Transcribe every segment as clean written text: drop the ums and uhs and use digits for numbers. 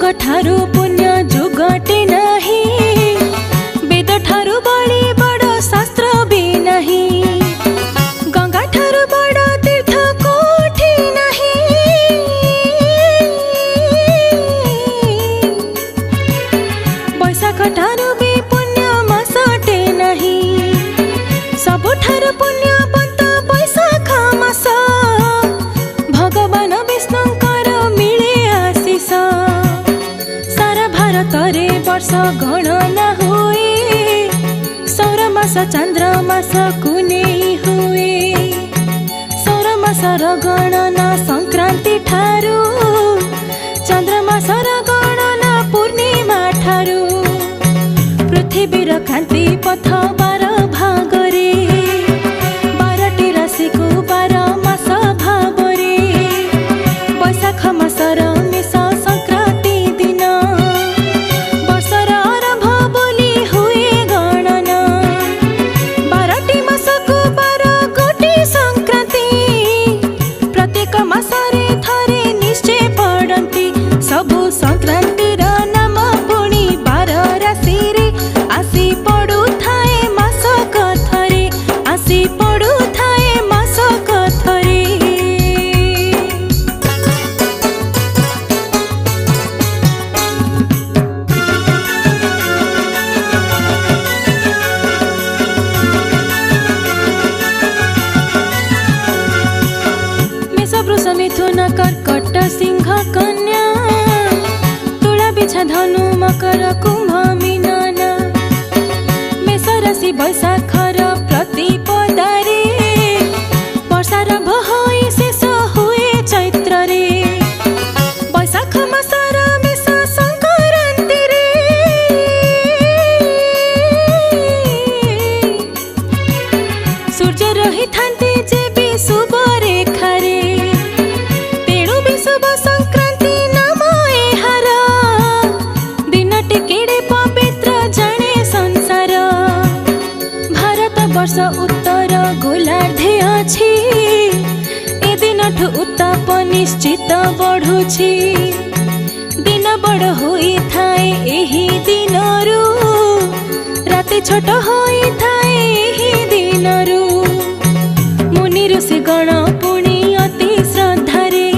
ठारू पुण्य जुगटे नाही, वेद ठारू बड़ी बड़ शास्त्र भी नहीं, गंगा ठारू बड़ तीर्थ कोठी नहीं, बैशाख ठारू भी पुण्य मासटे नहीं, सबु ठारू पुण्यवंत बैशाख मास, भगवान विष्णुंकर मिले आशीष, सारा भारत रे वर्ष गणना हुए, सौर मास चंद्र मास को नहीं हुए, सौर मास गणना संक्रांति ठारू, चंद्र मास गणना पूर्णिमा ठारू, पृथ्वीर कांति पथ 12 भागरे, 12टी राशि को 12 मास भावरे, बैशाख मासर मेष संक्रांति दिन, वर्षर आरंभ बोली हुए गणना, 12टी मास को 12 गोटी संक्रांति, प्रत्येक मासरे थरे निश्चय पड़ती, सबु संक्रांतिर नाम पुणी 12 राशि रे आसी पड़ू थाए मासक थरे, आसी पड़ू थाए मासक थरे। मेष वृष मिथुन कर्कट सिंह कन्या, तुला बिछा धनु मकर कुंभ मीनन, मेष राशि बैशाखर प्रतिपदारे, वर्षारंभ होई शेष हुए चैत्र रे, बैशाख मासर मेष संक्रांति रे, सूर्य रही थांती जे विषुव रेखारे, तेणु विषुव संक्रांति नाम एहार, दिनटी केड़े पवित्र जाने संसार, भारत वर्ष उत्तर गोलार्धे अछि, ए दिनठु उत्ताप निश्चित बढ़ुछि, दिन बड़ होई थाए एही दिनरु, राति छोट होई थाए एही दिनरु, मुनि ऋषि गण पुणी अति श्रद्धारे,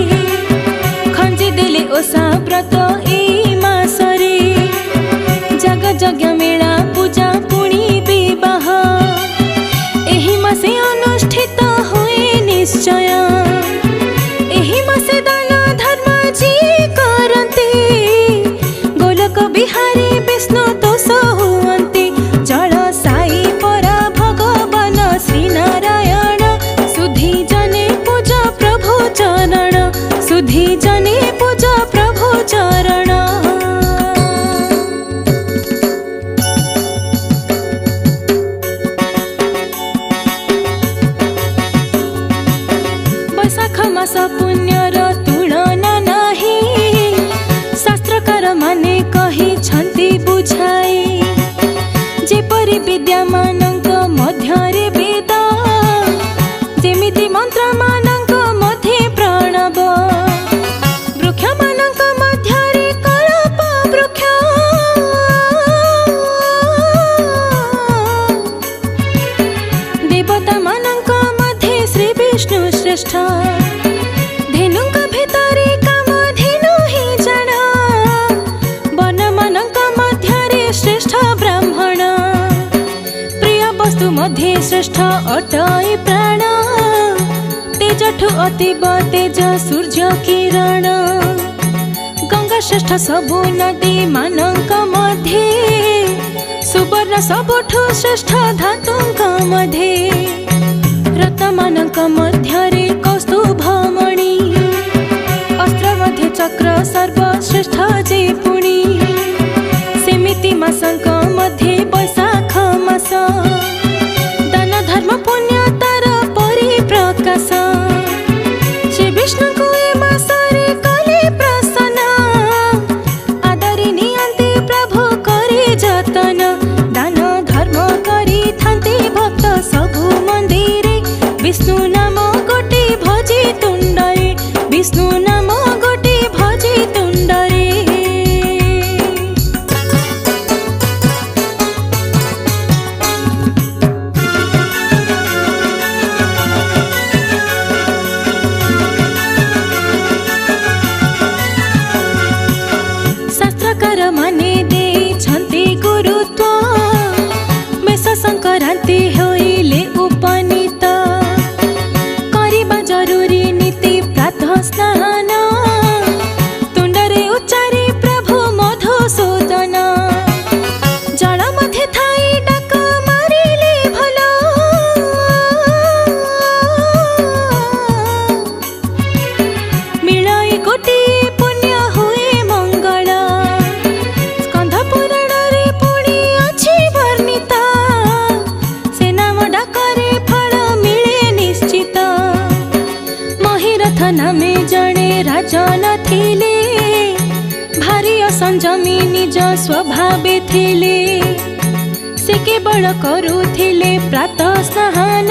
खंजी देले ओषा व्रत एई मासरे, जग यज्ञ मेला पूजा पुणी विवाह, एही मासे अनुष्ठित हुए निश्चय, एही मासे दान धर्म जी करन्ति, गोलक बिहारी विष्णु तोष हुअन्ति, जल साई परा भगवान श्री नारायण, सुधी जने पूजा प्रभु चरण, सुधी जने पूजा प्रभु चरण। बैशाख मास पुण्यर तुलना नाही, शास्त्रकार माने कही छन्ति बुझाई, जेपरि विद्यामानंक मध्यरे वेद, जेमिति मंत्र मानंक मध्ये प्रणव, वृक्ष मानंक मध्यरे कल्प वृक्ष, देवता मानंक मध्ये श्री विष्णु श्रेष्ठ, धेनुंक भितरे काम धेनु ही जन, वन मानंक मध्यरे श्रेष्ठ ब्राह्मण, प्रिय वस्तु मध्ये श्रेष्ठ अटई प्राण, तेजठु अतीब तेज सूर्य किरण, गंगा श्रेष्ठ सबु नदी मानंक मध्ये, सुवर्ण सबुठु श्रेष्ठ धातुंक मध्ये, रत्नमानंक मध्यरे कौस्तुभमणि, अस्त्र मध्ये चक्र सर्वश्रेष्ठ जे पुणी, सेमिति मासंक मध्ये बैशाख मास, दान धर्म पुण्य तार परिप्रकाश, श्री विष्णु को ए मासरे कले प्रसन्न, आदरि नियन्ति प्रभु करि जतन, दान धर्म करि थान्ति भक्त सबु मंदिरे, विष्णु नाम गोटे भजी तुंडरे, विष्णु नाम गोटे भजी तुंड संजमी निज स्वभावे थिले से केवल करुथिले प्रातः स्नान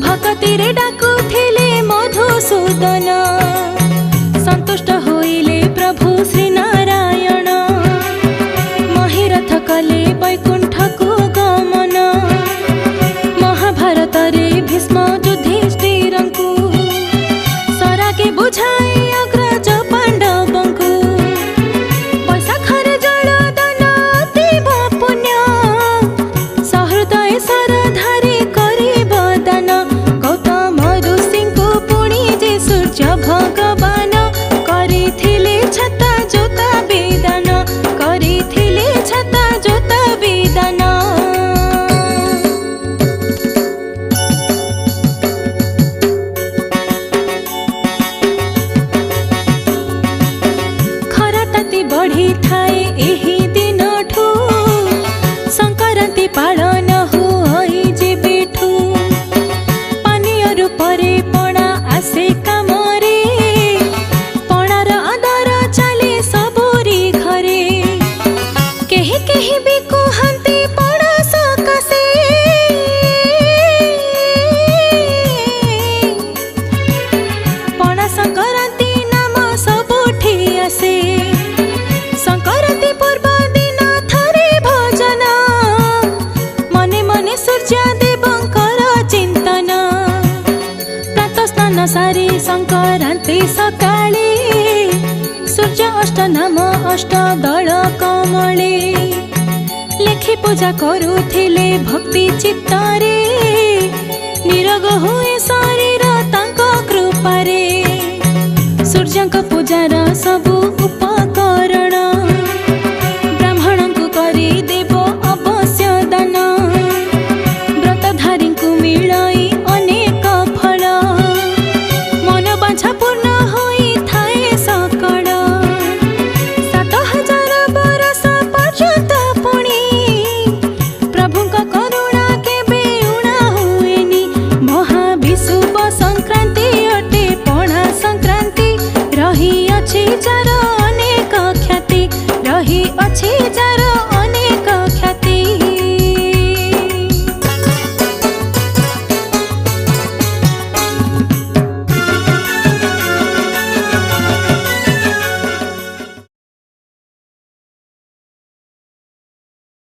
भक्ति रे डाकुथिले मधुसूदन संतुष्ट होइले प्रभु श्री नारायण महिरथ कले वैकुंठको गमन महाभारत रे भीष्म युधिष्ठिरंकु सराके बुझाए अग्रज पांडवंकु वैशाखरे जलदान अतीव पुण्य सहृदय सरधारे करिब दान गौतम ऋषिंकु पुणी जे सूर्य भगवान करिथिले छता जोता बेदान करिथिले छता जोता बेदान खराताती बढ़ी थाए एही दिनठू संक्रांति पालन हुई जेबेठू पानीय रूपरे पणा आसे कामरे पणार आदर चले सबुरी घरे केही केही भी कुहंती पड़ा सकासे पणा संक्रांति नाम सबुठी आसे संक्रांति पूर्व दिन थरे भोजन मने मने सूर्य देवंकर चिंतन प्रातः स्नान सारी संक्रांति सकाळे सूर्य अष्ट नाम अष्ट दल कमले लेखि पूजा करुथिले भक्ति चित्तरे निरोग हुए शरीर तांको कृपारे सूर्यंक पूजार सबु